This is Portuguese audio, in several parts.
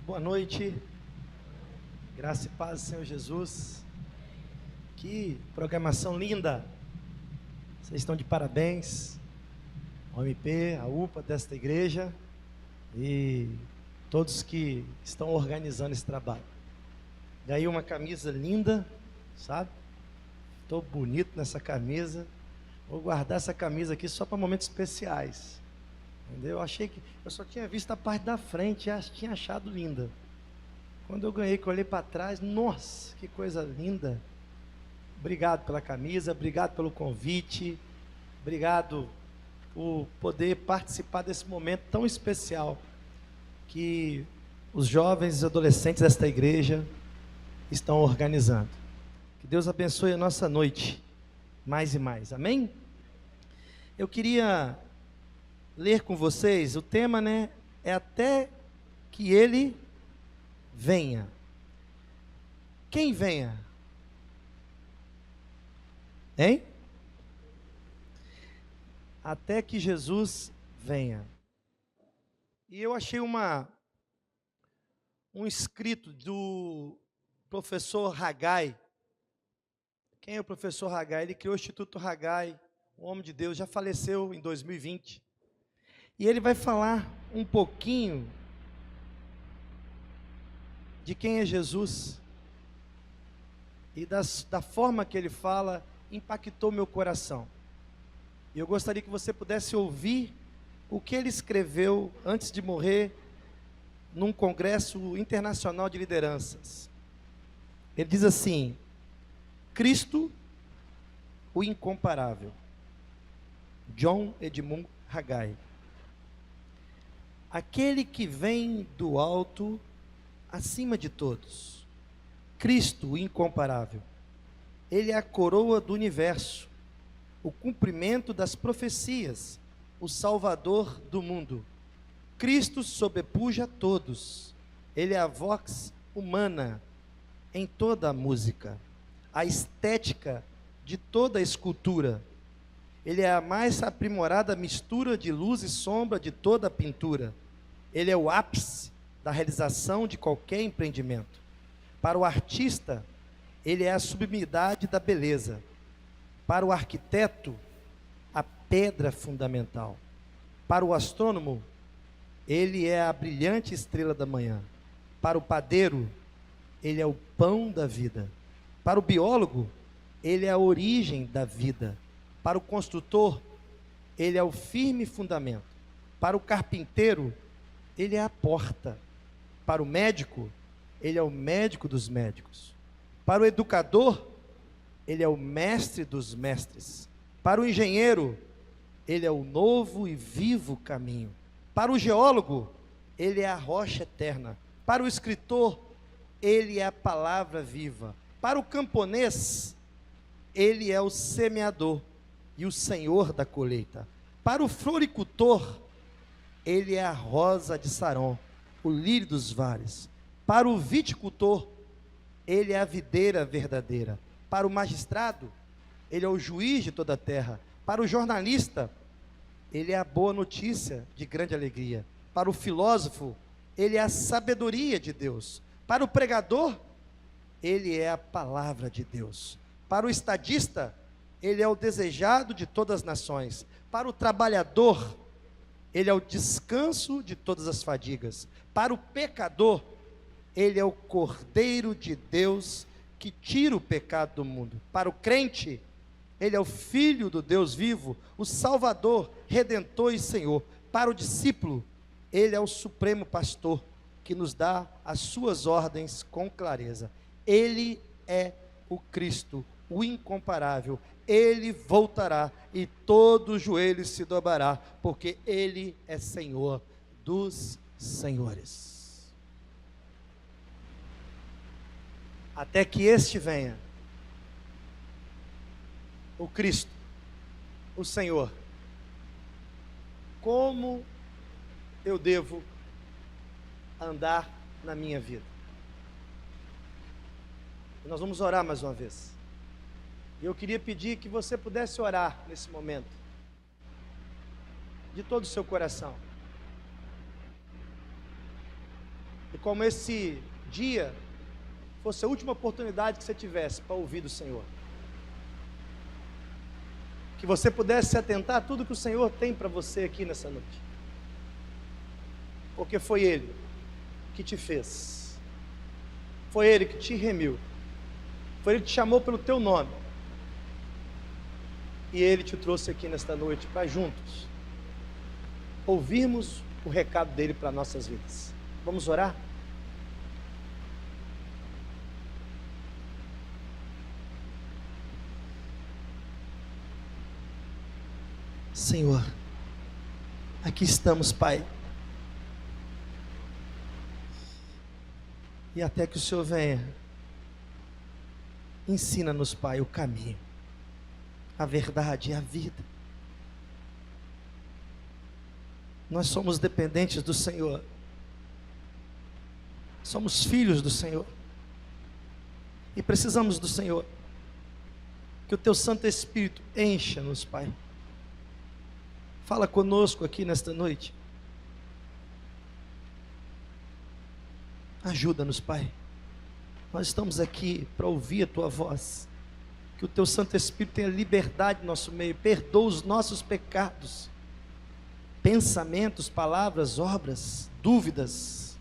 Boa noite, graça e paz do Senhor Jesus. Que programação linda, vocês estão de parabéns, a OMP, a UPA desta igreja e todos que estão organizando esse trabalho. Ganhei uma camisa linda, sabe? Estou bonito nessa camisa, vou guardar essa camisa aqui só para momentos especiais. Entendeu? Eu só tinha visto a parte da frente e tinha achado linda. Quando eu ganhei, que eu olhei para trás, nossa, que coisa linda. Obrigado pela camisa, obrigado pelo convite, obrigado por poder participar desse momento tão especial que os jovens e adolescentes desta igreja estão organizando. Que Deus abençoe a nossa noite, mais e mais, amém? Eu queria ler com vocês, o tema, é até que ele venha. Quem venha? Hein? Até que Jesus venha. E eu achei um escrito do professor Haggai. Quem é o professor Haggai? Ele criou o Instituto Haggai, um homem de Deus, já faleceu em 2020. E ele vai falar um pouquinho de quem é Jesus. E da forma que ele fala, impactou meu coração. E eu gostaria que você pudesse ouvir o que ele escreveu antes de morrer, num congresso internacional de lideranças. Ele diz assim: Cristo, o incomparável. John Edmund Haggai. Aquele que vem do alto, acima de todos. Cristo, o incomparável. Ele é a coroa do universo, o cumprimento das profecias, o Salvador do mundo. Cristo sobrepuja a todos. Ele é a voz humana em toda a música, a estética de toda a escultura. Ele é a mais aprimorada mistura de luz e sombra de toda a pintura. Ele é o ápice da realização de qualquer empreendimento. Para o artista, ele é a sublimidade da beleza. Para o arquiteto, a pedra fundamental. Para o astrônomo, ele é a brilhante estrela da manhã. Para o padeiro, ele é o pão da vida. Para o biólogo, ele é a origem da vida. Para o construtor, ele é o firme fundamento. Para o carpinteiro, ele é a porta. Para o médico, ele é o médico dos médicos. Para o educador, ele é o mestre dos mestres. Para o engenheiro, ele é o novo e vivo caminho. Para o geólogo, ele é a rocha eterna. Para o escritor, ele é a palavra viva. Para o camponês, ele é o semeador e o senhor da colheita. Para o floricultor, ele é a rosa de Saron, o lírio dos vales. Para o viticultor, ele é a videira verdadeira. Para o magistrado, ele é o juiz de toda a terra. Para o jornalista, ele é a boa notícia de grande alegria. Para o filósofo, ele é a sabedoria de Deus. Para o pregador, ele é a palavra de Deus. Para o estadista, ele é o desejado de todas as nações. Para o trabalhador, ele é o descanso de todas as fadigas. Para o pecador, ele é o Cordeiro de Deus que tira o pecado do mundo. Para o crente, ele é o Filho do Deus vivo, o Salvador, Redentor e Senhor. Para o discípulo, ele é o Supremo Pastor, que nos dá as suas ordens com clareza. Ele é o Cristo, o incomparável. Ele voltará e todo joelho se dobrará, porque ele é Senhor dos senhores. Até que este venha, o Cristo, o Senhor. Como eu devo andar na minha vida? E nós vamos orar mais uma vez. E eu queria pedir que você pudesse orar nesse momento, de todo o seu coração. E como esse dia fosse a última oportunidade que você tivesse para ouvir do Senhor. Que você pudesse se atentar a tudo que o Senhor tem para você aqui nessa noite. Porque foi Ele que te fez. Foi Ele que te remiu. Foi Ele que te chamou pelo teu nome. E Ele te trouxe aqui nesta noite para juntos ouvirmos o recado dEle para nossas vidas. Vamos orar? Senhor, aqui estamos, Pai. E até que o Senhor venha, ensina-nos, Pai, o caminho, a verdade e a vida. Nós somos dependentes do Senhor. Somos filhos do Senhor. E precisamos do Senhor. Que o Teu Santo Espírito encha-nos, Pai. Fala conosco aqui nesta noite. Ajuda-nos, Pai. Nós estamos aqui para ouvir a Tua voz. Que o Teu Santo Espírito tenha liberdade no nosso meio. Perdoa os nossos pecados. Pensamentos, palavras, obras, dúvidas.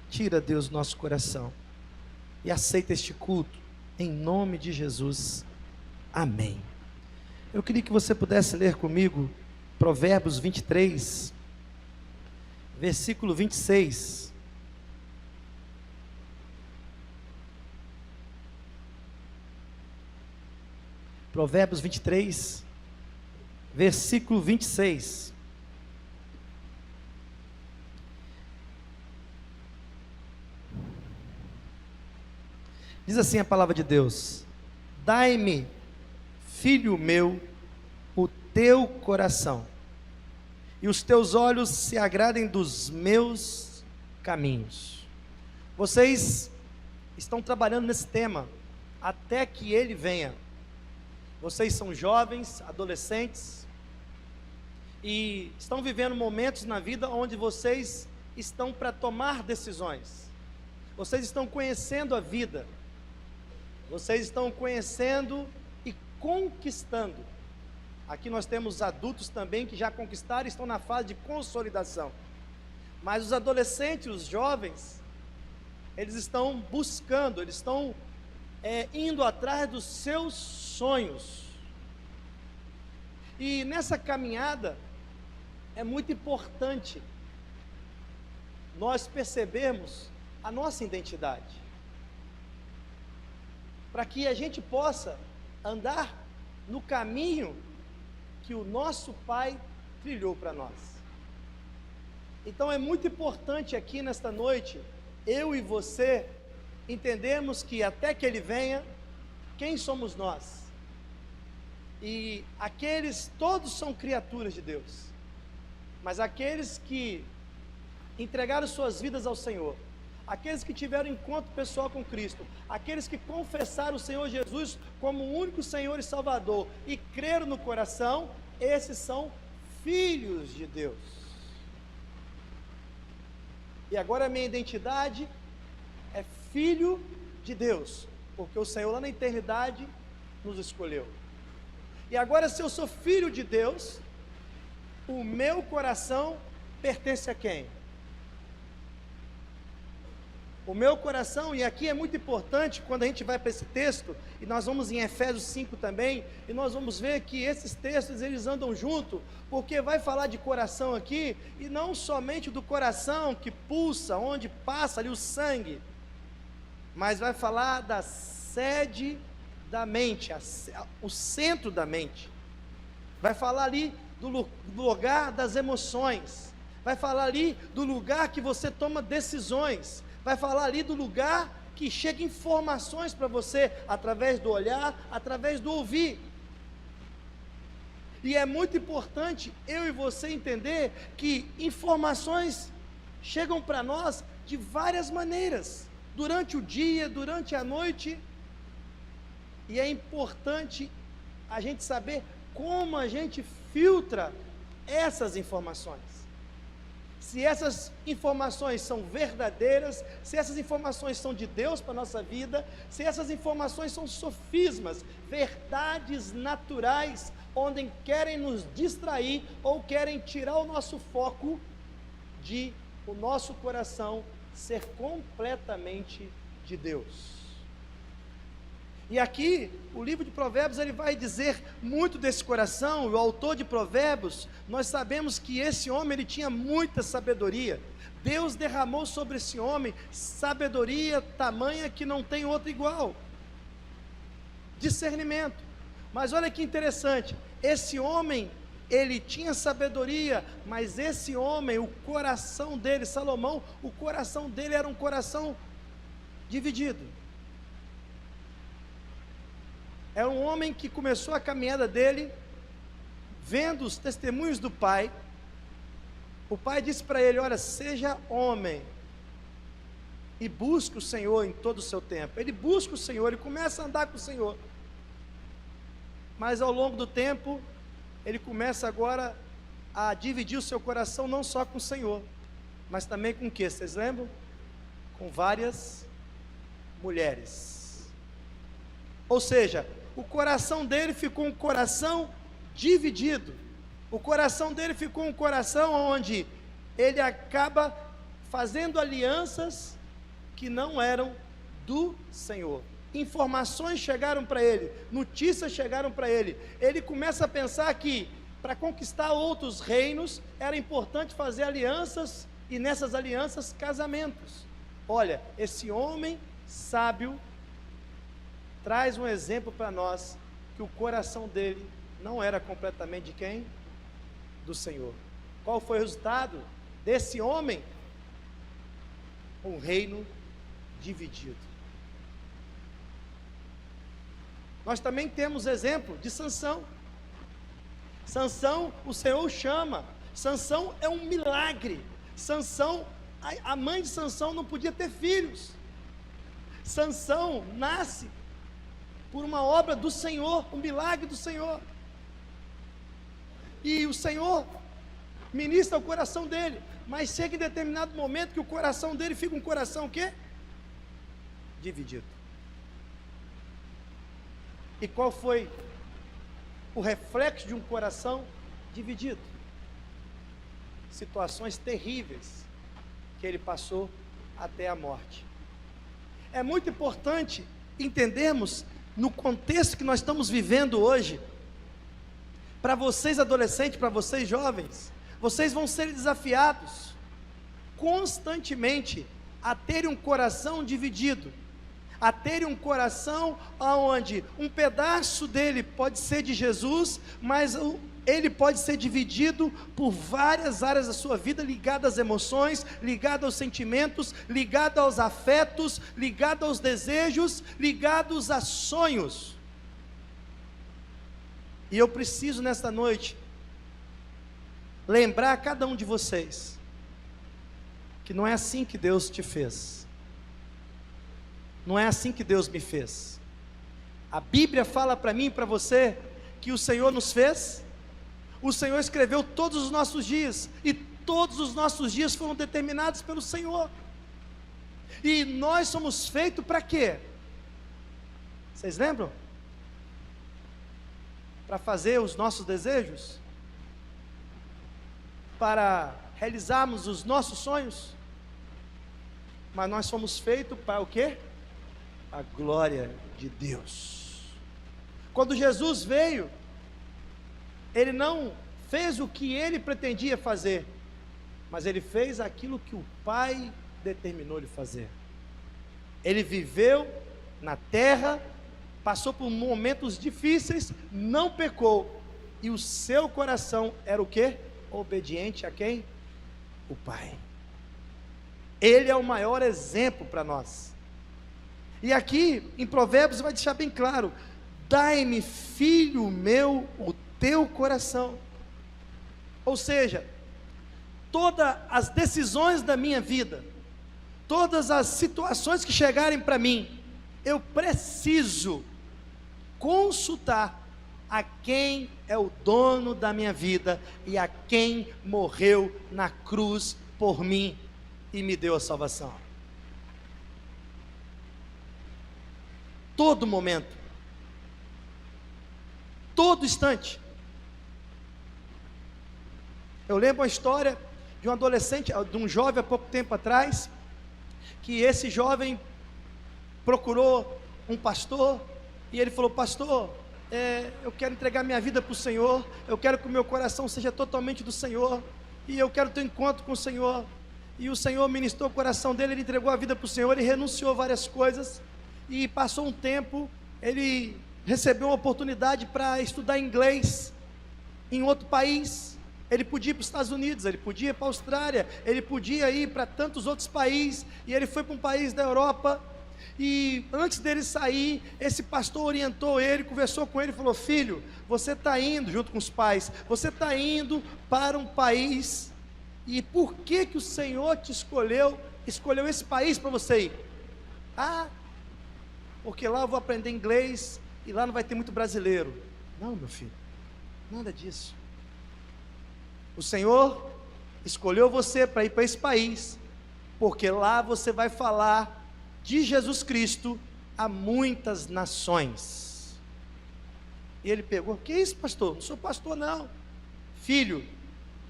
Tira, Deus, nosso coração. E aceita este culto. Em nome de Jesus. Amém. Eu queria que você pudesse ler comigo Provérbios 23, versículo 26. Provérbios 23, versículo 26. Diz assim a palavra de Deus: dai-me, filho meu, o teu coração, e os teus olhos se agradem dos meus caminhos. Vocês estão trabalhando nesse tema, até que ele venha. Vocês são jovens, adolescentes, e estão vivendo momentos na vida onde vocês estão para tomar decisões. Vocês estão conhecendo a vida. Vocês estão conhecendo e conquistando. Aqui nós temos adultos também que já conquistaram e estão na fase de consolidação. Mas os adolescentes, os jovens, eles estão buscando, eles estão indo atrás dos seus sonhos. E nessa caminhada é muito importante nós percebermos a nossa identidade, para que a gente possa andar no caminho que o nosso Pai trilhou para nós. Então é muito importante aqui nesta noite, eu e você, entendermos que até que Ele venha, quem somos nós? E aqueles, todos são criaturas de Deus, mas aqueles que entregaram suas vidas ao Senhor, aqueles que tiveram encontro pessoal com Cristo, aqueles que confessaram o Senhor Jesus como o único Senhor e Salvador e creram no coração, esses são filhos de Deus. E agora a minha identidade é filho de Deus, porque o Senhor lá na eternidade nos escolheu. E agora, se eu sou filho de Deus, o meu coração pertence a quem? O meu coração, e aqui é muito importante quando a gente vai para esse texto, e nós vamos em Efésios 5 também, e nós vamos ver que esses textos eles andam junto, porque vai falar de coração aqui, e não somente do coração que pulsa, onde passa ali o sangue, mas vai falar da sede da mente, o centro da mente, vai falar ali do lugar das emoções, vai falar ali do lugar que você toma decisões, vai falar ali do lugar que chega informações para você, através do olhar, através do ouvir. E é muito importante eu e você entender que informações chegam para nós de várias maneiras, durante o dia, durante a noite, e é importante a gente saber como a gente filtra essas informações. se essas informações são verdadeiras, se essas informações são de Deus para a nossa vida, se essas informações são sofismas, verdades naturais, onde querem nos distrair ou querem tirar o nosso foco de o nosso coração ser completamente de Deus. E aqui, o livro de Provérbios, ele vai dizer muito desse coração. O autor de Provérbios, nós sabemos que esse homem, ele tinha muita sabedoria. Deus derramou sobre esse homem sabedoria tamanha que não tem outra igual. Discernimento. Mas olha que interessante, esse homem, ele tinha sabedoria, mas esse homem, o coração dele, Salomão, o coração dele era um coração dividido. É um homem que começou a caminhada dele, vendo os testemunhos do pai. O pai disse para ele: olha, seja homem, e busque o Senhor em todo o seu tempo. Ele busca o Senhor, ele começa a andar com o Senhor. Mas ao longo do tempo, ele começa agora a dividir o seu coração, não só com o Senhor, mas também com o que? Vocês lembram? Com várias mulheres. Ou seja, o coração dele ficou um coração dividido. O coração dele ficou um coração onde ele acaba fazendo alianças que não eram do Senhor. Informações chegaram para ele, notícias chegaram para ele. Ele começa a pensar que para conquistar outros reinos era importante fazer alianças, e nessas alianças casamentos. Olha, esse homem sábio traz um exemplo para nós, que o coração dele não era completamente de quem? Do Senhor. Qual foi o resultado desse homem? Um reino dividido. Nós também temos exemplo de Sansão. Sansão, o Senhor o chama. Sansão é um milagre. Sansão, a mãe de Sansão não podia ter filhos. Sansão nasce por uma obra do Senhor, um milagre do Senhor. E o Senhor ministra o coração dele, mas chega em determinado momento que o coração dele fica um coração o quê? Dividido. E qual foi o reflexo de um coração dividido? Situações terríveis que ele passou até a morte. É muito importante entendermos no contexto que nós estamos vivendo hoje. Para vocês adolescentes, para vocês jovens, vocês vão ser desafiados constantemente a terem um coração dividido, a terem um coração onde um pedaço dele pode ser de Jesus, mas ele pode ser dividido por várias áreas da sua vida, ligado às emoções, ligado aos sentimentos, ligado aos afetos, ligado aos desejos, ligados a sonhos. E eu preciso nesta noite lembrar a cada um de vocês que não é assim que Deus te fez. Não é assim que Deus me fez. A Bíblia fala para mim e para você que o Senhor nos fez. O Senhor escreveu todos os nossos dias, e todos os nossos dias foram determinados pelo Senhor. E nós somos feitos para quê? Vocês lembram? Para fazer os nossos desejos? Para realizarmos os nossos sonhos? Mas nós somos feitos para o quê? A glória de Deus. Quando Jesus veio, ele não fez o que ele pretendia fazer, mas ele fez aquilo que o Pai determinou ele fazer. Ele viveu na terra, passou por momentos difíceis, não pecou, e o seu coração era o quê? Obediente a quem? O Pai. Ele é o maior exemplo para nós. E aqui em Provérbios vai deixar bem claro: dai-me, filho meu, o teu coração. Ou seja, todas as decisões da minha vida, todas as situações que chegarem para mim, eu preciso consultar a quem é o dono da minha vida e a quem morreu na cruz por mim e me deu a salvação. Todo momento, todo instante. Eu lembro uma história de um adolescente, de um jovem há pouco tempo atrás, que esse jovem procurou um pastor, e ele falou: pastor, eu quero entregar minha vida para o Senhor, eu quero que o meu coração seja totalmente do Senhor, e eu quero ter um encontro com o Senhor. E o Senhor ministrou o coração dele, ele entregou a vida para o Senhor, ele renunciou a várias coisas, e passou um tempo, ele recebeu uma oportunidade para estudar inglês em outro país. Ele podia ir para os Estados Unidos, ele podia ir para a Austrália, ele podia ir para tantos outros países, e ele foi para um país da Europa. E antes dele sair, esse pastor orientou ele, conversou com ele e falou: filho, você está indo, junto com os pais, você está indo para um país, e por que que o Senhor te escolheu esse país para você ir? Porque lá eu vou aprender inglês, e lá não vai ter muito brasileiro. Não, meu filho, nada disso. O Senhor escolheu você para ir para esse país, porque lá você vai falar de Jesus Cristo a muitas nações. E ele pegou: que isso, pastor? Não sou pastor não. Filho,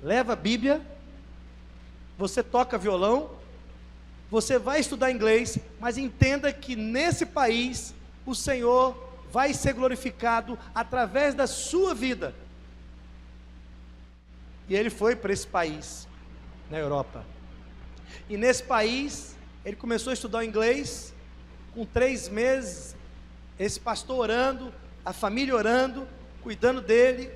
leva a Bíblia, você toca violão, você vai estudar inglês, mas entenda que nesse país o Senhor vai ser glorificado através da sua vida. E ele foi para esse país, na Europa. E nesse país, ele começou a estudar inglês. Com 3 meses, esse pastor orando, a família orando, cuidando dele.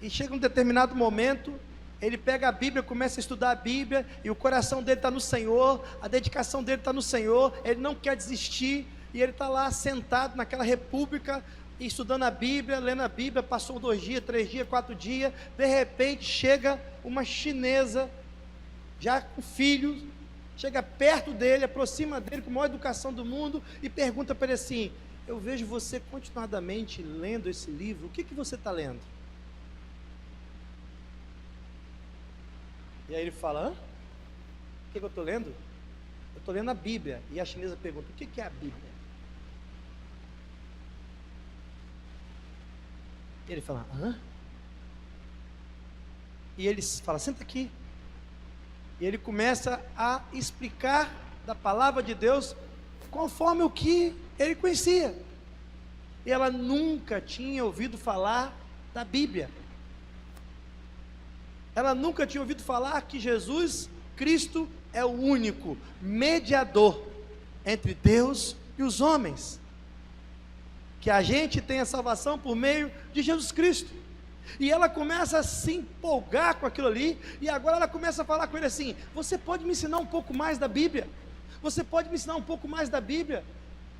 E chega um determinado momento, ele pega a Bíblia, começa a estudar a Bíblia, e o coração dele está no Senhor, a dedicação dele está no Senhor, ele não quer desistir, e ele está lá sentado naquela república, estudando a Bíblia, lendo a Bíblia. Passou 2 dias, 3 dias, 4 dias, de repente chega uma chinesa, já com filhos, chega perto dele, aproxima dele com a maior educação do mundo, e pergunta para ele assim: eu vejo você continuadamente lendo esse livro, o que você está lendo? E aí ele fala: o que eu estou lendo? Eu estou lendo a Bíblia. E a chinesa pergunta: o que é a Bíblia? E ele fala: E ele fala: senta aqui. E ele começa a explicar da palavra de Deus conforme o que ele conhecia. E ela nunca tinha ouvido falar da Bíblia. Ela nunca tinha ouvido falar que Jesus Cristo é o único mediador entre Deus e os homens, que a gente tem a salvação por meio de Jesus Cristo. E ela começa a se empolgar com aquilo ali, e agora ela começa a falar com ele assim: você pode me ensinar um pouco mais da Bíblia? Você pode me ensinar um pouco mais da Bíblia?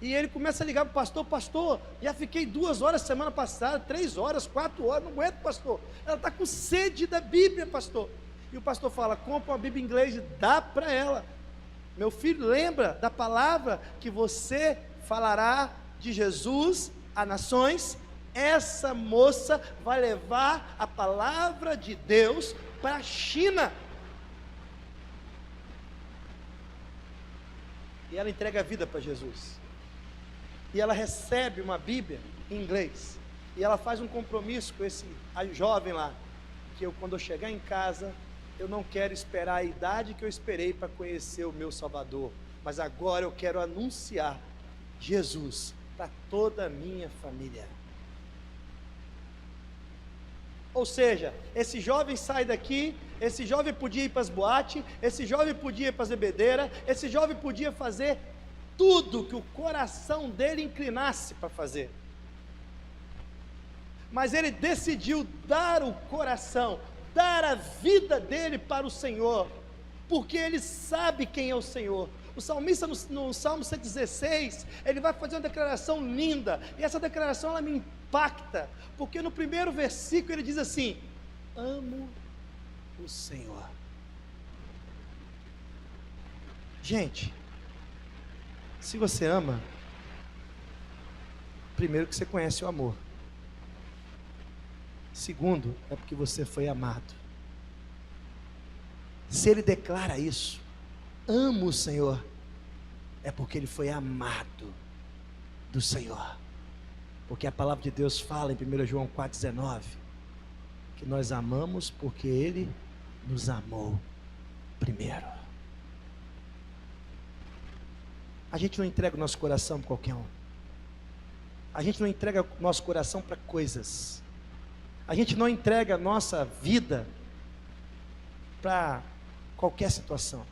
E ele começa a ligar para o pastor: pastor, já fiquei 2 horas semana passada, 3 horas, 4 horas, não aguento, pastor. Ela está com sede da Bíblia, pastor. E o pastor fala: compra uma Bíblia em inglês e dá para ela. Meu filho, lembra da palavra que você falará de Jesus a nações? Essa moça vai levar a palavra de Deus para a China. E ela entrega a vida para Jesus. E ela recebe uma Bíblia em inglês. E ela faz um compromisso com esse jovem lá: que quando eu chegar em casa, eu não quero esperar a idade que eu esperei para conhecer o meu Salvador, mas agora eu quero anunciar Jesus para toda a minha família. Ou seja, esse jovem sai daqui, esse jovem podia ir para as boates, esse jovem podia ir para as bebedeiras, esse jovem podia fazer tudo que o coração dele inclinasse para fazer. Mas ele decidiu dar o coração, dar a vida dele para o Senhor, porque ele sabe quem é o Senhor. O salmista no Salmo 116, ele vai fazer uma declaração linda, e essa declaração ela me impacta, porque no primeiro versículo ele diz assim: amo o Senhor. Gente, se você ama, primeiro que você conhece o amor, segundo é porque você foi amado. Se ele declara isso, amo o Senhor, é porque ele foi amado do Senhor. Porque a palavra de Deus fala em 1 João 4,19, que nós amamos porque ele nos amou primeiro. A gente não entrega o nosso coração para qualquer um. A gente não entrega o nosso coração para coisas. A gente não entrega a nossa vida para qualquer situação.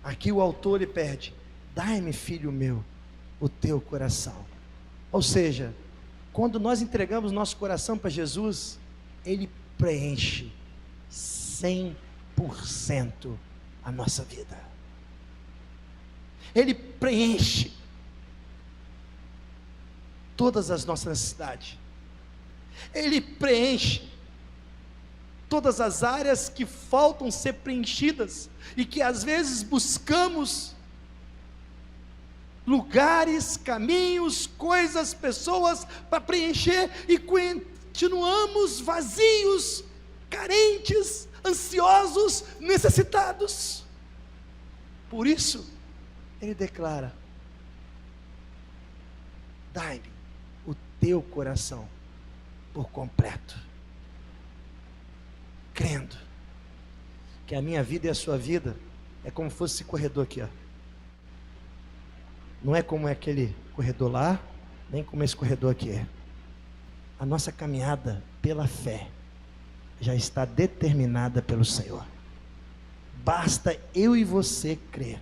Aqui o autor ele pede: dai-me, filho meu, o teu coração. Ou seja, quando nós entregamos nosso coração para Jesus, ele preenche 100% a nossa vida. Ele preenche todas as nossas necessidades. Ele preenche todas as áreas que faltam ser preenchidas e que às vezes buscamos lugares, caminhos, coisas, pessoas para preencher e continuamos vazios, carentes, ansiosos, necessitados. Por isso ele declara: dai-me o teu coração por completo, crendo que a minha vida e a sua vida é como se fosse esse corredor aqui, ó. Não é como é aquele corredor lá, nem como esse corredor aqui é. A nossa caminhada pela fé já está determinada pelo Senhor. Basta eu e você crer.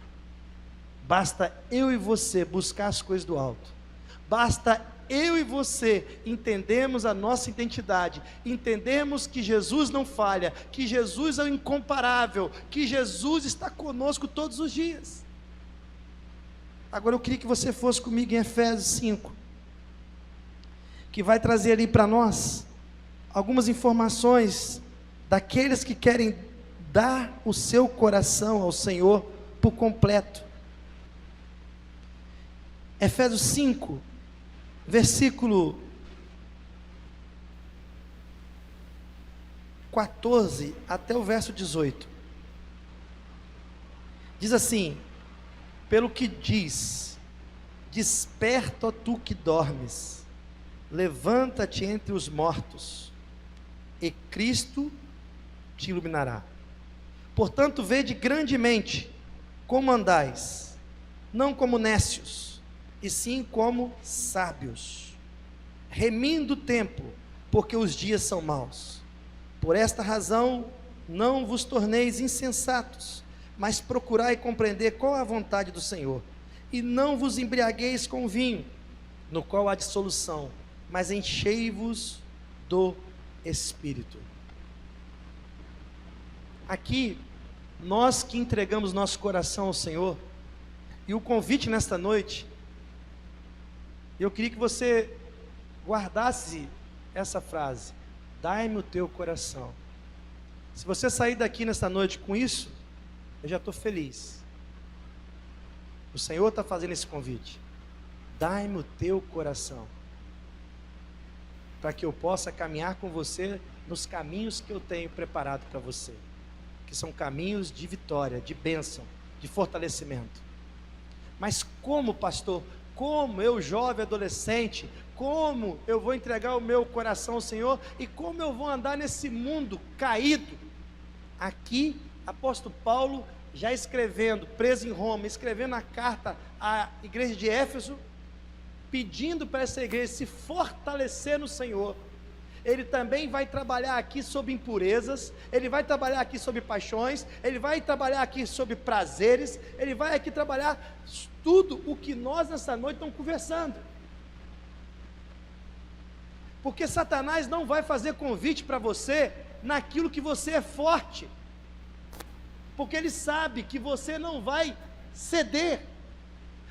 Basta eu e você buscar as coisas do alto. Basta eu e você entendermos a nossa identidade, entendermos que Jesus não falha, que Jesus é o incomparável, que Jesus está conosco todos os dias. Agora eu queria que você fosse comigo em Efésios 5, que vai trazer ali para nós algumas informações daqueles que querem dar o seu coração ao Senhor por completo. Efésios 5, versículo 14 até o verso 18, diz assim: pelo que diz, desperta, ó tu que dormes, levanta-te entre os mortos, e Cristo te iluminará. Portanto, vede grandemente como andais, não como nécios, e sim como sábios, remindo o tempo, porque os dias são maus. Por esta razão, não vos torneis insensatos, mas procurai compreender qual é a vontade do Senhor. E não vos embriagueis com vinho, no qual há dissolução, mas enchei-vos do Espírito. Aqui, nós que entregamos nosso coração ao Senhor, e o convite nesta noite, eu queria que você guardasse essa frase: dai-me o teu coração. Se você sair daqui nesta noite com isso, eu já estou feliz. O Senhor está fazendo esse convite: dai-me o teu coração, para que eu possa caminhar com você nos caminhos que eu tenho preparado para você, que são caminhos de vitória, de bênção, de fortalecimento. Mas como, pastor? Como eu, jovem, adolescente, como eu vou entregar o meu coração ao Senhor e como eu vou andar nesse mundo caído? Aqui, apóstolo Paulo, já escrevendo, preso em Roma, escrevendo a carta à igreja de Éfeso, pedindo para essa igreja se fortalecer no Senhor. Ele também vai trabalhar aqui sobre impurezas, ele vai trabalhar aqui sobre paixões, ele vai trabalhar aqui sobre prazeres, ele vai aqui trabalhar tudo o que nós nessa noite estamos conversando. Porque Satanás não vai fazer convite para você naquilo que você é forte, porque ele sabe que você não vai ceder,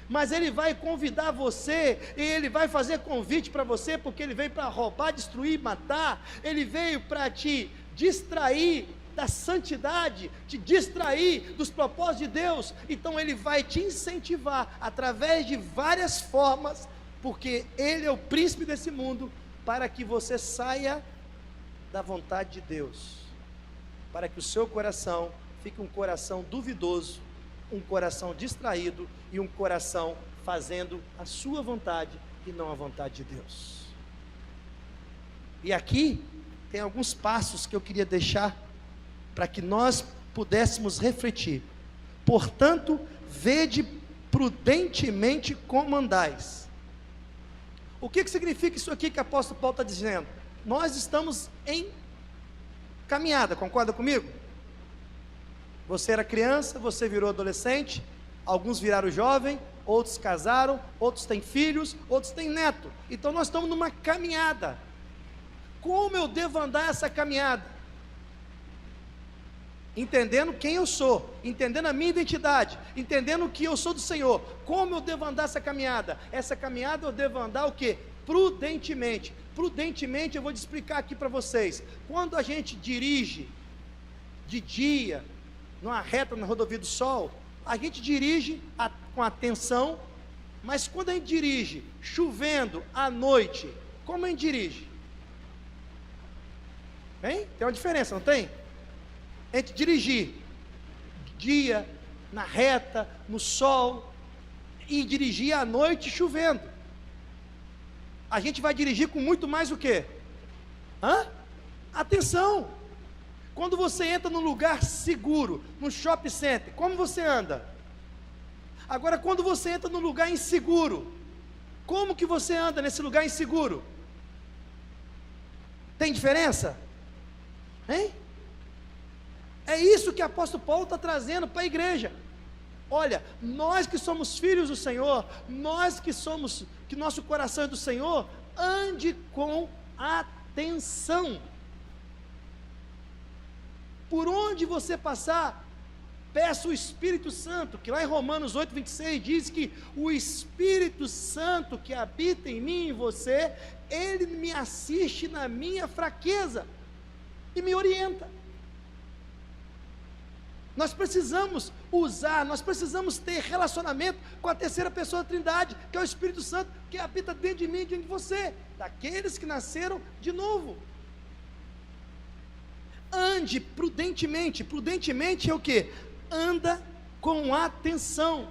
mas ele vai convidar você, e ele vai fazer convite para você, porque ele veio para roubar, destruir, matar, ele veio para te distrair da santidade, te distrair dos propósitos de Deus. Então ele vai te incentivar, através de várias formas, porque ele é o príncipe desse mundo, para que você saia da vontade de Deus. para que o seu coração fique um coração duvidoso, um coração distraído e um coração fazendo a sua vontade e não a vontade de Deus. E aqui tem alguns passos que eu queria deixar para que nós pudéssemos refletir. Portanto, vede prudentemente como andais. O que significa isso aqui que o apóstolo Paulo está dizendo? Nós estamos em caminhada, concorda comigo? Você era criança, você virou adolescente, alguns viraram jovem, outros casaram, outros têm filhos, outros têm neto. Então nós estamos numa caminhada. Como eu devo andar essa caminhada? Entendendo quem eu sou, entendendo a minha identidade, entendendo que eu sou do Senhor. Como eu devo andar essa caminhada? Essa caminhada eu devo andar o quê? Prudentemente. Prudentemente eu vou te explicar aqui para vocês. Quando a gente dirige de dia, numa reta na rodovia do Sol, a gente dirige com atenção, mas quando a gente dirige chovendo à noite, como a gente dirige? Hein? Tem uma diferença, não tem? A gente dirigir dia, na reta, no sol, e dirigir à noite chovendo. A gente vai dirigir com muito mais o quê? Atenção! Quando você entra num lugar seguro, num shopping center, como você anda? Agora, quando você entra num lugar inseguro, como que você anda nesse lugar inseguro? Tem diferença? Hein? É isso que o apóstolo Paulo está trazendo para a igreja. Olha, nós que somos filhos do Senhor, nós que nosso coração é do Senhor, ande com atenção. Por onde você passar, peça o Espírito Santo, que lá em Romanos 8:26 diz que o Espírito Santo que habita em mim e em você, ele me assiste na minha fraqueza e me orienta. Nós precisamos nós precisamos ter relacionamento com a terceira pessoa da Trindade, que é o Espírito Santo, que habita dentro de mim e dentro de você, daqueles que nasceram de novo. Ande prudentemente. Prudentemente é o que? Anda com atenção.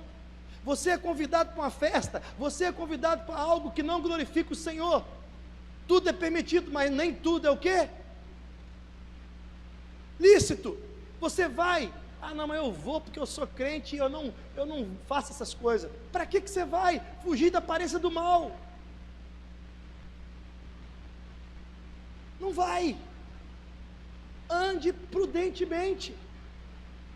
Você é convidado para uma festa, você é convidado para algo que não glorifica o Senhor. Tudo é permitido, mas nem tudo é o quê? Lícito. Você vai, não, mas eu vou porque eu sou crente e eu não faço essas coisas. Para que você vai? Fugir da aparência do mal. Não vai. Ande prudentemente.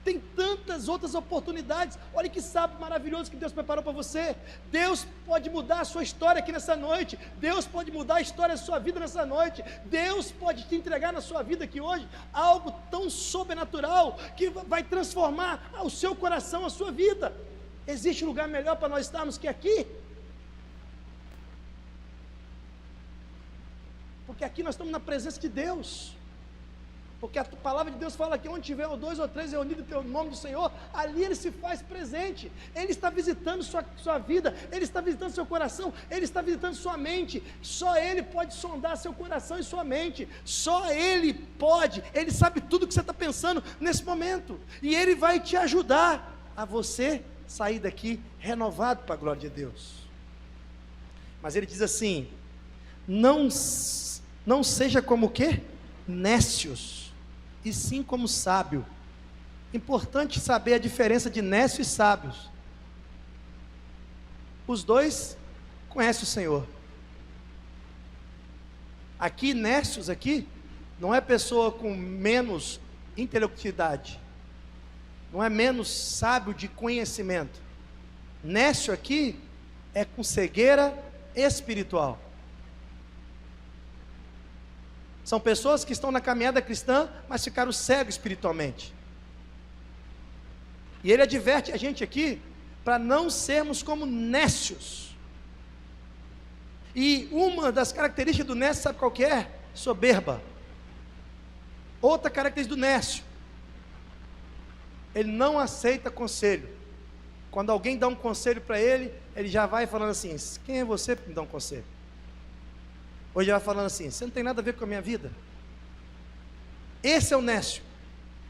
Tem tantas outras oportunidades. Olha que sábado maravilhoso que Deus preparou para você. Deus pode mudar a sua história aqui nessa noite. Deus pode mudar a história da sua vida nessa noite. Deus pode te entregar na sua vida aqui hoje algo tão sobrenatural que vai transformar o seu coração, a sua vida. Existe lugar melhor para nós estarmos que aqui? Porque aqui nós estamos na presença de Deus. Porque a palavra de Deus fala que onde tiver dois ou três reunidos pelo nome do Senhor, ali Ele se faz presente. Ele está visitando sua vida, Ele está visitando seu coração, Ele está visitando sua mente. Só Ele pode sondar seu coração e sua mente. Só Ele pode, Ele sabe tudo que você está pensando nesse momento. E Ele vai te ajudar a você sair daqui renovado para a glória de Deus. Mas Ele diz assim: não seja como o quê? Nécios, e sim como sábio. Importante saber a diferença de nécio e sábios. Os dois conhecem o Senhor. Aqui, nécios aqui, não é pessoa com menos intelectualidade, não é menos sábio de conhecimento. Nécio aqui é com cegueira espiritual. São pessoas que estão na caminhada cristã, mas ficaram cegos espiritualmente. E ele adverte a gente aqui, para não sermos como nécios. E uma das características do nécio, sabe qual que é? Soberba. Outra característica do nécio: ele não aceita conselho. Quando alguém dá um conselho para ele, ele já vai falando assim: quem é você para me dar um conselho? Hoje vai falando assim: você não tem nada a ver com a minha vida. Esse é o nécio.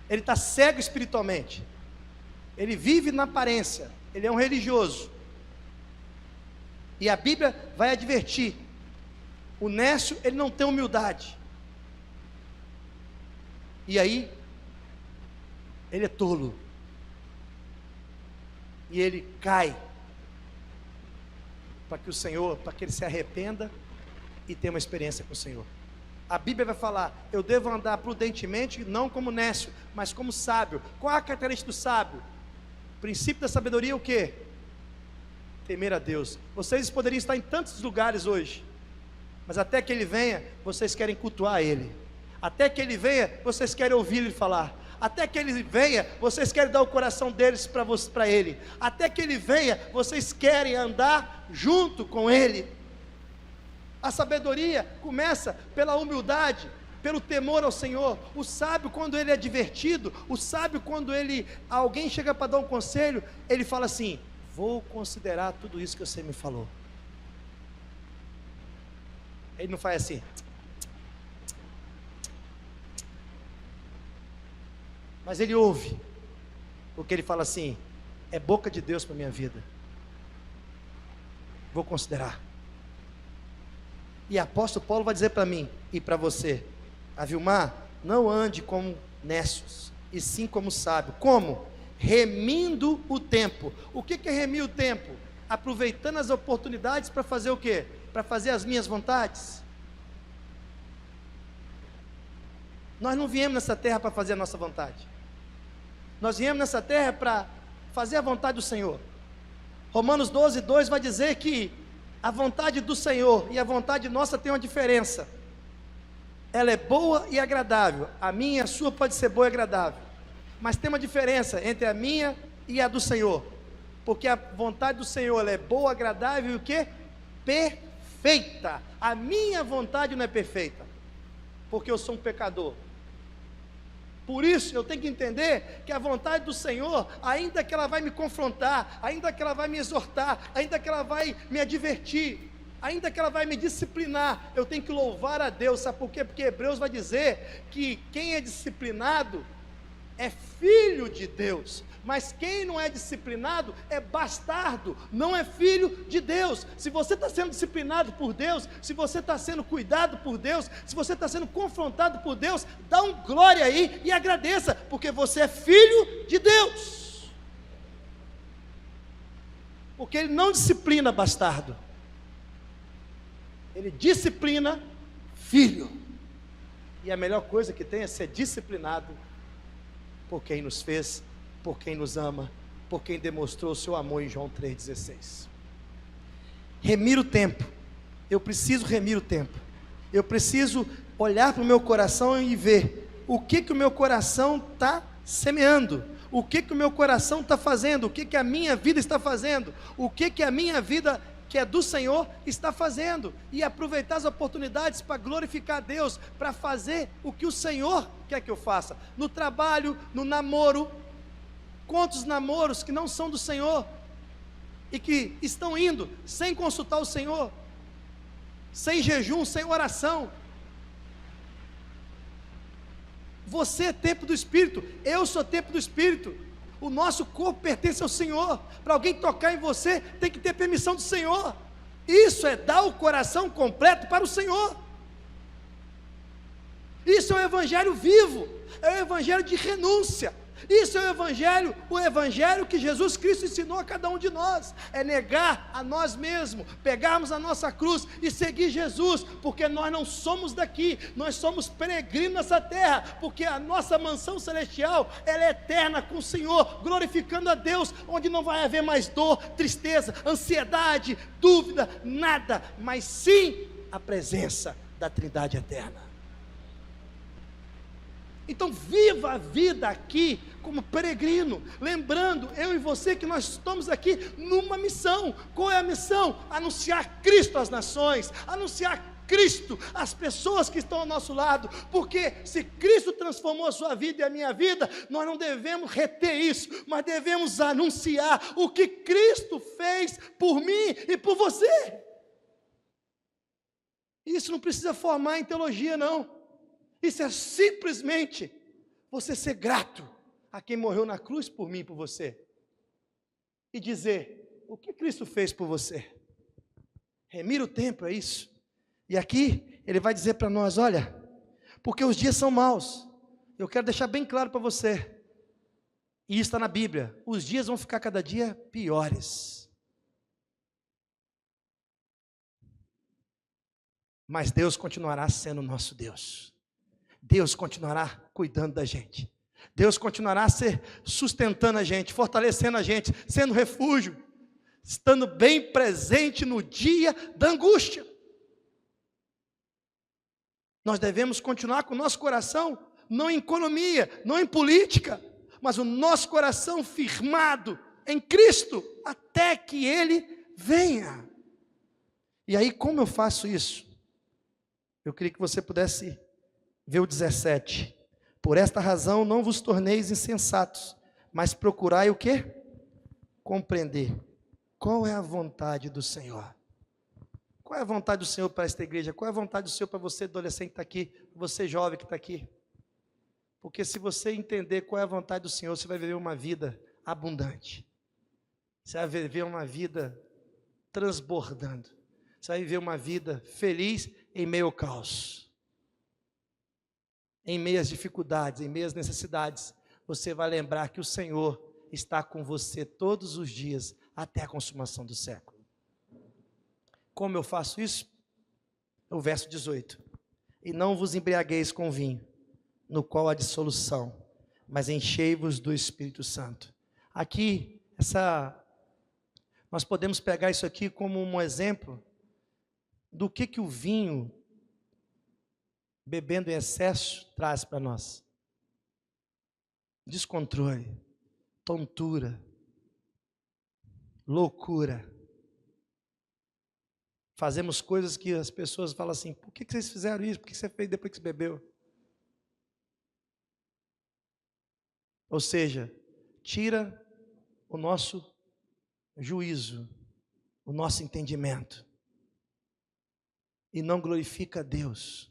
Ele está cego espiritualmente, ele vive na aparência, ele é um religioso. E a Bíblia vai advertir: o nécio, ele não tem humildade. E aí, ele é tolo. E ele cai. Para que ele se arrependa e tenha uma experiência com o Senhor. A Bíblia vai falar: eu devo andar prudentemente, não como nécio, mas como sábio. Qual é a característica do sábio? O princípio da sabedoria é o quê? Temer a Deus. Vocês poderiam estar em tantos lugares hoje, mas até que Ele venha, vocês querem cultuar Ele. Até que Ele venha, vocês querem ouvir Ele falar. Até que Ele venha, vocês querem dar o coração deles para Ele. Até que Ele venha, vocês querem andar junto com Ele. A sabedoria começa pela humildade, pelo temor ao Senhor. O sábio, quando ele é divertido, o sábio, quando alguém chega para dar um conselho, ele fala assim: vou considerar tudo isso que você me falou. Ele não faz assim, mas ele ouve, porque ele fala assim: é boca de Deus para a minha vida, vou considerar. E apóstolo Paulo vai dizer para mim e para você: Avilmar, não ande como nécios, e sim como sábio. Como? Remindo o tempo. O que é remir o tempo? Aproveitando as oportunidades para fazer o quê? Para fazer as minhas vontades. Nós não viemos nessa terra para fazer a nossa vontade. Nós viemos nessa terra para fazer a vontade do Senhor. Romanos 12:2 vai dizer que a vontade do Senhor e a vontade nossa tem uma diferença. Ela é boa e agradável. A minha e a sua pode ser boa e agradável, mas tem uma diferença entre a minha e a do Senhor, porque a vontade do Senhor, ela é boa, agradável e o quê? Perfeita. A minha vontade não é perfeita, porque eu sou um pecador. Por isso eu tenho que entender que a vontade do Senhor, ainda que ela vai me confrontar, ainda que ela vai me exortar, ainda que ela vai me advertir, ainda que ela vai me disciplinar, eu tenho que louvar a Deus. Sabe por quê? Porque Hebreus vai dizer que quem é disciplinado é filho de Deus, mas quem não é disciplinado é bastardo, não é filho de Deus. Se você está sendo disciplinado por Deus, se você está sendo cuidado por Deus, se você está sendo confrontado por Deus, dá um glória aí e agradeça, porque você é filho de Deus. Porque Ele não disciplina bastardo, Ele disciplina filho. E a melhor coisa que tem é ser disciplinado por quem nos fez, por quem nos ama, por quem demonstrou o seu amor em João 3,16. Remir o tempo. Eu preciso remir o tempo. Eu preciso olhar para o meu coração e ver o que o meu coração está semeando, o que o meu coração está fazendo, o que a minha vida está fazendo, o que a minha vida que é do Senhor está fazendo, e aproveitar as oportunidades para glorificar a Deus, para fazer o que o Senhor quer que eu faça, no trabalho, no namoro. Quantos namoros que não são do Senhor, e que estão indo sem consultar o Senhor, sem jejum, sem oração. Você é templo do Espírito, eu sou templo do Espírito. O nosso corpo pertence ao Senhor. Para alguém tocar em você, tem que ter permissão do Senhor. Isso é dar o coração completo para o Senhor. Isso é o evangelho vivo, é o evangelho de renúncia. Isso é o evangelho que Jesus Cristo ensinou a cada um de nós. É negar a nós mesmos, pegarmos a nossa cruz e seguir Jesus, porque nós não somos daqui, nós somos peregrinos nessa terra, porque a nossa mansão celestial, ela é eterna com o Senhor, glorificando a Deus, onde não vai haver mais dor, tristeza, ansiedade, dúvida, nada, mas sim a presença da Trindade eterna. Então viva a vida aqui como peregrino, lembrando, eu e você, que nós estamos aqui numa missão. Qual é a missão? Anunciar Cristo às nações, anunciar Cristo às pessoas que estão ao nosso lado, porque se Cristo transformou a sua vida e a minha vida, nós não devemos reter isso, mas devemos anunciar o que Cristo fez por mim e por você. Isso não precisa formar em teologia, não. Isso é simplesmente você ser grato a quem morreu na cruz por mim e por você. E dizer, o que Cristo fez por você? Remir o tempo, é isso. E aqui, ele vai dizer para nós, olha, porque os dias são maus. Eu quero deixar bem claro para você, e isso está na Bíblia, os dias vão ficar cada dia piores. Mas Deus continuará sendo nosso Deus. Deus continuará cuidando da gente. Deus continuará sustentando a gente, fortalecendo a gente, sendo refúgio, estando bem presente no dia da angústia. Nós devemos continuar com o nosso coração, não em economia, não em política, mas o nosso coração firmado em Cristo, até que Ele venha. E aí, como eu faço isso? Eu queria que você pudesse ver o 17. Por esta razão não vos torneis insensatos, mas procurai o quê? Compreender qual é a vontade do Senhor. Qual é a vontade do Senhor para esta igreja? Qual é a vontade do Senhor para você, adolescente que está aqui, você jovem que está aqui? Porque se você entender qual é a vontade do Senhor, você vai viver uma vida abundante. Você vai viver uma vida transbordando. Você vai viver uma vida feliz em meio ao caos. Em meio às dificuldades, em meio às necessidades, você vai lembrar que o Senhor está com você todos os dias, até a consumação do século. Como eu faço isso? O verso 18. E não vos embriagueis com vinho, no qual há dissolução, mas enchei-vos do Espírito Santo. Aqui, nós podemos pegar isso aqui como um exemplo do que o vinho, bebendo em excesso, traz para nós. Descontrole, tontura, loucura. Fazemos coisas que as pessoas falam assim, por que vocês fizeram isso? Por que você fez depois que você bebeu? Ou seja, tira o nosso juízo, o nosso entendimento, e não glorifica a Deus.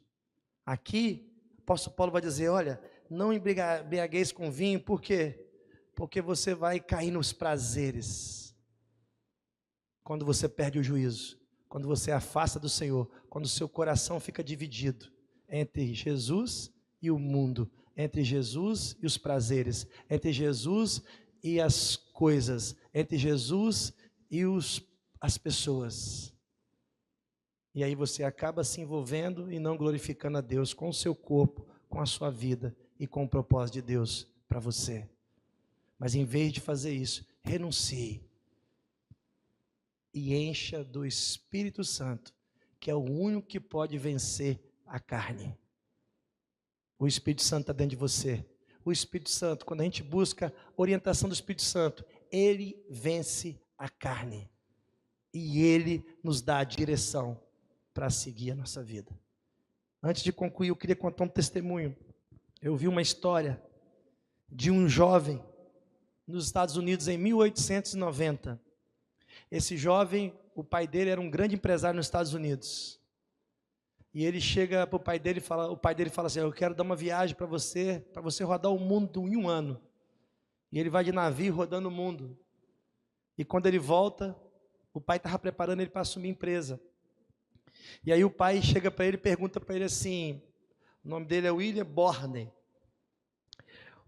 Aqui, o apóstolo Paulo vai dizer, olha, não embriagueis com vinho, por quê? Porque você vai cair nos prazeres, quando você perde o juízo, quando você afasta do Senhor, quando o seu coração fica dividido entre Jesus e o mundo, entre Jesus e os prazeres, entre Jesus e as coisas, entre Jesus e as pessoas. E aí você acaba se envolvendo e não glorificando a Deus com o seu corpo, com a sua vida e com o propósito de Deus para você. Mas em vez de fazer isso, renuncie e encha do Espírito Santo, que é o único que pode vencer a carne. O Espírito Santo está dentro de você. O Espírito Santo, quando a gente busca orientação do Espírito Santo, ele vence a carne. E ele nos dá a direção para seguir a nossa vida. Antes de concluir, eu queria contar um testemunho. Eu vi uma história de um jovem nos Estados Unidos em 1890. Esse jovem, o pai dele era um grande empresário nos Estados Unidos. E ele chega para o pai dele e fala assim, eu quero dar uma viagem para você rodar o mundo em um ano. E ele vai de navio rodando o mundo. E quando ele volta, o pai estava preparando ele para assumir a empresa. E aí o pai chega para ele e pergunta para ele assim, o nome dele é William Borney.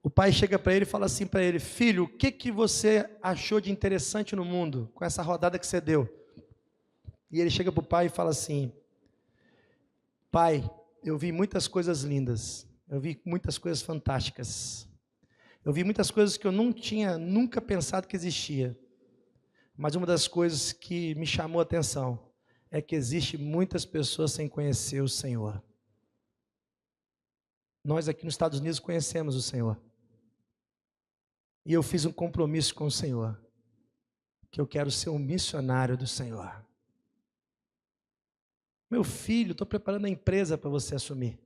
O pai chega para ele e fala assim para ele, filho, o que você achou de interessante no mundo com essa rodada que você deu? E ele chega para o pai e fala assim, pai, eu vi muitas coisas lindas, eu vi muitas coisas fantásticas, eu vi muitas coisas que eu não tinha nunca pensado que existia, mas uma das coisas que me chamou a atenção é que existe muitas pessoas sem conhecer o Senhor. Nós aqui nos Estados Unidos conhecemos o Senhor. E eu fiz um compromisso com o Senhor, que eu quero ser um missionário do Senhor. Meu filho, estou preparando a empresa para você assumir.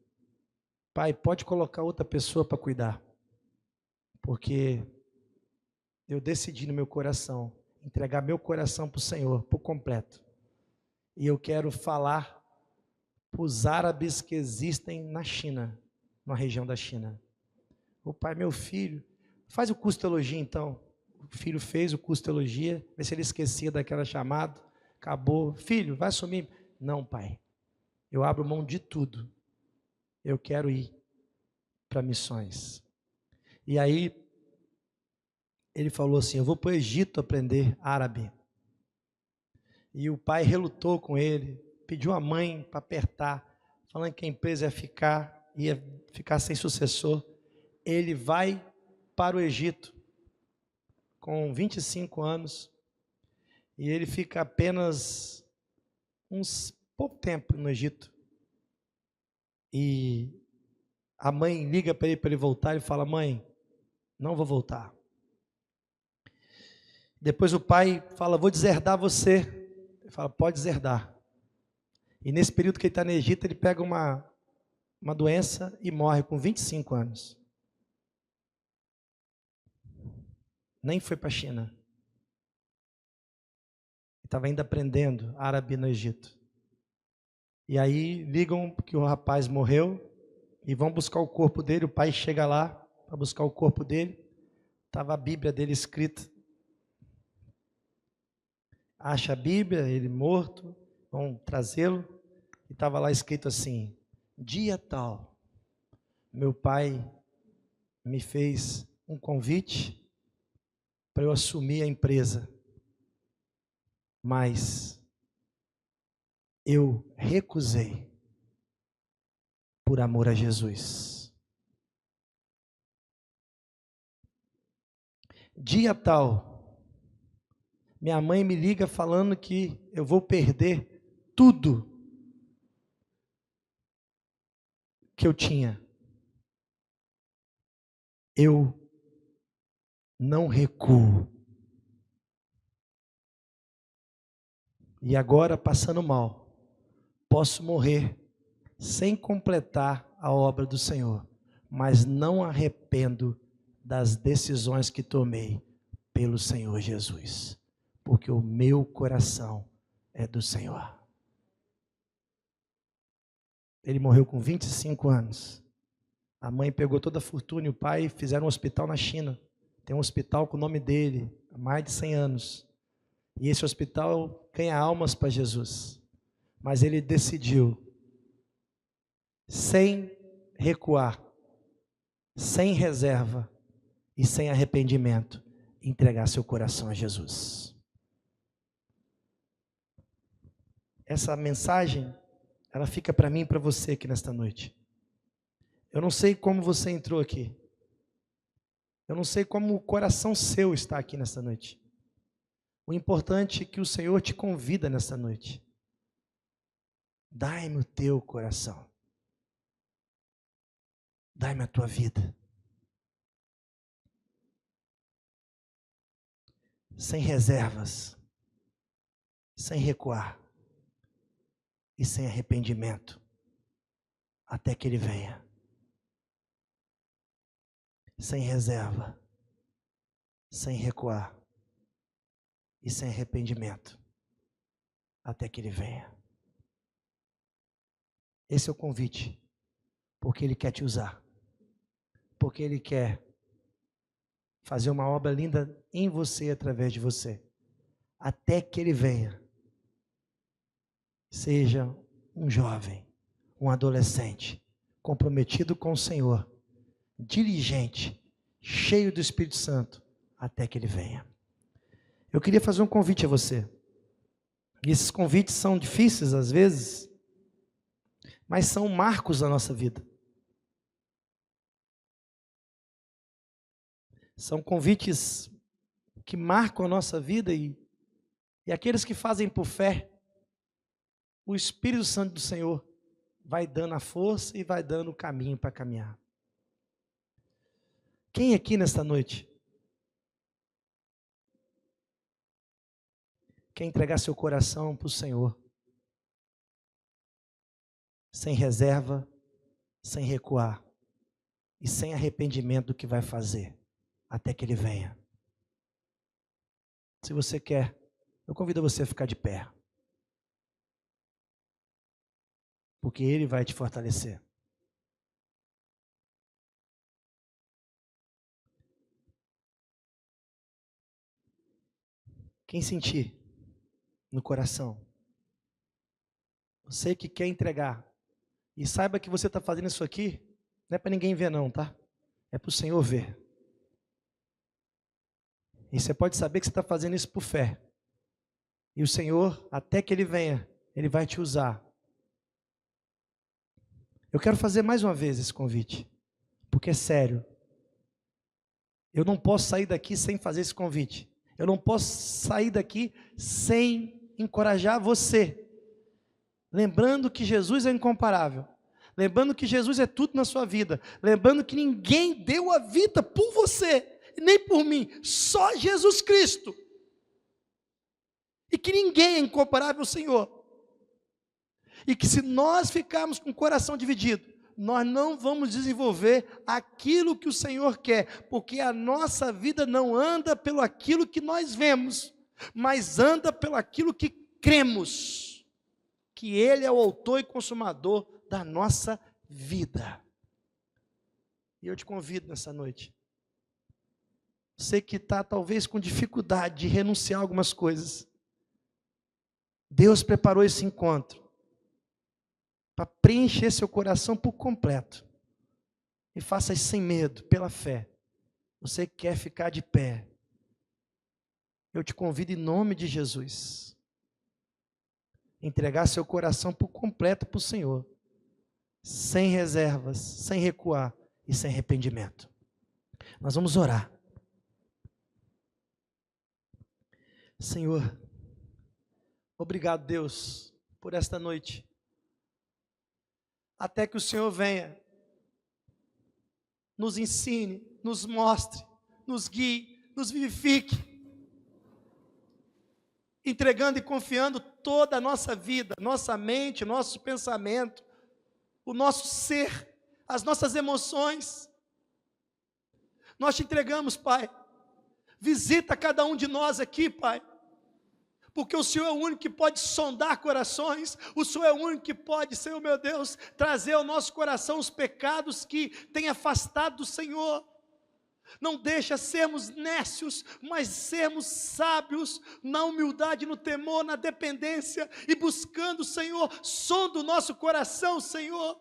Pai, pode colocar outra pessoa para cuidar. Porque eu decidi no meu coração, entregar meu coração para o Senhor, por completo. E eu quero falar para os árabes que existem na China, na região da China. O pai, meu filho, faz o curso de teologia então. O filho fez o curso de teologia, vê se ele esquecia daquela chamada, acabou. Filho, vai assumir. Não, pai, eu abro mão de tudo. Eu quero ir para missões. E aí, ele falou assim, eu vou para o Egito aprender árabe. E o pai relutou com ele, pediu a mãe para apertar, falando que a empresa ia ficar sem sucessor. Ele vai para o Egito com 25 anos e ele fica apenas uns pouco tempo no Egito. E a mãe liga para ele voltar e fala, mãe, não vou voltar. Depois o pai fala, vou deserdar você. Ele fala, pode deserdar. E nesse período que ele está no Egito, ele pega uma doença e morre com 25 anos. Nem foi para a China. Estava ainda aprendendo árabe no Egito. E aí ligam que o rapaz morreu e vão buscar o corpo dele. O pai chega lá para buscar o corpo dele. Estava a Bíblia dele escrita. Acha a Bíblia, ele morto, vão trazê-lo. E estava lá escrito assim, dia tal, meu pai me fez um convite para eu assumir a empresa. Mas eu recusei por amor a Jesus. Dia tal, minha mãe me liga falando que eu vou perder tudo que eu tinha. Eu não recuo. E agora, passando mal, posso morrer sem completar a obra do Senhor, mas não arrependo das decisões que tomei pelo Senhor Jesus, porque o meu coração é do Senhor. Ele morreu com 25 anos. A mãe pegou toda a fortuna e o pai fizeram um hospital na China. Tem um hospital com o nome dele, há mais de 100 anos. E esse hospital ganha almas para Jesus. Mas ele decidiu, sem recuar, sem reserva e sem arrependimento, entregar seu coração a Jesus. Essa mensagem, ela fica para mim e para você aqui nesta noite. Eu não sei como você entrou aqui. Eu não sei como o coração seu está aqui nesta noite. O importante é que o Senhor te convida nesta noite. Dai-me o teu coração. Dai-me a tua vida. Sem reservas, sem recuar e sem arrependimento, até que Ele venha. Sem reserva, sem recuar e sem arrependimento, até que Ele venha. Esse é o convite, porque Ele quer te usar, porque Ele quer fazer uma obra linda em você, através de você, até que Ele venha. Seja um jovem, um adolescente, comprometido com o Senhor, diligente, cheio do Espírito Santo, até que Ele venha. Eu queria fazer um convite a você. E esses convites são difíceis às vezes, mas são marcos da nossa vida. São convites que marcam a nossa vida e aqueles que fazem por fé, o Espírito Santo do Senhor vai dando a força e vai dando o caminho para caminhar. Quem aqui nesta noite quer entregar seu coração para o Senhor, sem reserva, sem recuar e sem arrependimento do que vai fazer, até que Ele venha? Se você quer, eu convido você a ficar de pé, porque Ele vai te fortalecer. Quem sentir no coração, você que quer entregar, e saiba que você está fazendo isso aqui, não é para ninguém ver não, tá? É para o Senhor ver. E você pode saber que você está fazendo isso por fé. E o Senhor, até que Ele venha, Ele vai te usar. Eu quero fazer mais uma vez esse convite, porque é sério. Eu não posso sair daqui sem fazer esse convite. Eu não posso sair daqui sem encorajar você. Lembrando que Jesus é incomparável. Lembrando que Jesus é tudo na sua vida. Lembrando que ninguém deu a vida por você, nem por mim. Só Jesus Cristo. E que ninguém é incomparável ao Senhor. E que se nós ficarmos com o coração dividido, nós não vamos desenvolver aquilo que o Senhor quer, porque a nossa vida não anda pelo aquilo que nós vemos, mas anda pelo aquilo que cremos, que Ele é o autor e consumador da nossa vida. E eu te convido nessa noite, você que está talvez com dificuldade de renunciar a algumas coisas, Deus preparou esse encontro para preencher seu coração por completo. E faça isso sem medo, pela fé. Você quer ficar de pé, eu te convido em nome de Jesus, entregar seu coração por completo para o Senhor, sem reservas, sem recuar e sem arrependimento. Nós vamos orar. Senhor, obrigado, Deus, por esta noite. Até que o Senhor venha, nos ensine, nos mostre, nos guie, nos vivifique, entregando e confiando toda a nossa vida, nossa mente, nosso pensamento, o nosso ser, as nossas emoções. Nós te entregamos, Pai. Visita cada um de nós aqui, Pai. Porque o Senhor é o único que pode sondar corações, o Senhor é o único que pode, Senhor meu Deus, trazer ao nosso coração os pecados que tem afastado do Senhor. Não deixa sermos nécios, mas sermos sábios, na humildade, no temor, na dependência, e buscando o Senhor, sonda o nosso coração, Senhor.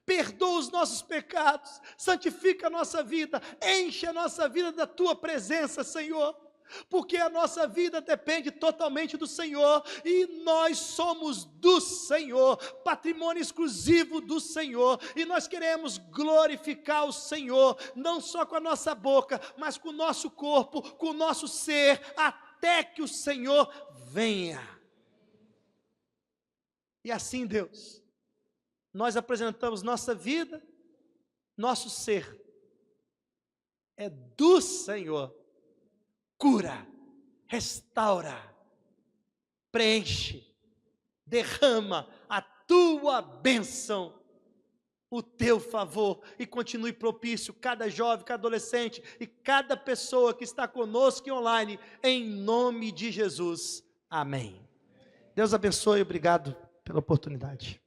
Perdoa os nossos pecados, santifica a nossa vida, enche a nossa vida da Tua presença, Senhor. Porque a nossa vida depende totalmente do Senhor, e nós somos do Senhor, patrimônio exclusivo do Senhor, e nós queremos glorificar o Senhor, não só com a nossa boca, mas com o nosso corpo, com o nosso ser, até que o Senhor venha. E assim, Deus, nós apresentamos nossa vida, nosso ser, é do Senhor. Cura, restaura, preenche, derrama a Tua bênção, o Teu favor, e continue propício cada jovem, cada adolescente e cada pessoa que está conosco e online, em nome de Jesus, amém. Deus abençoe, obrigado pela oportunidade.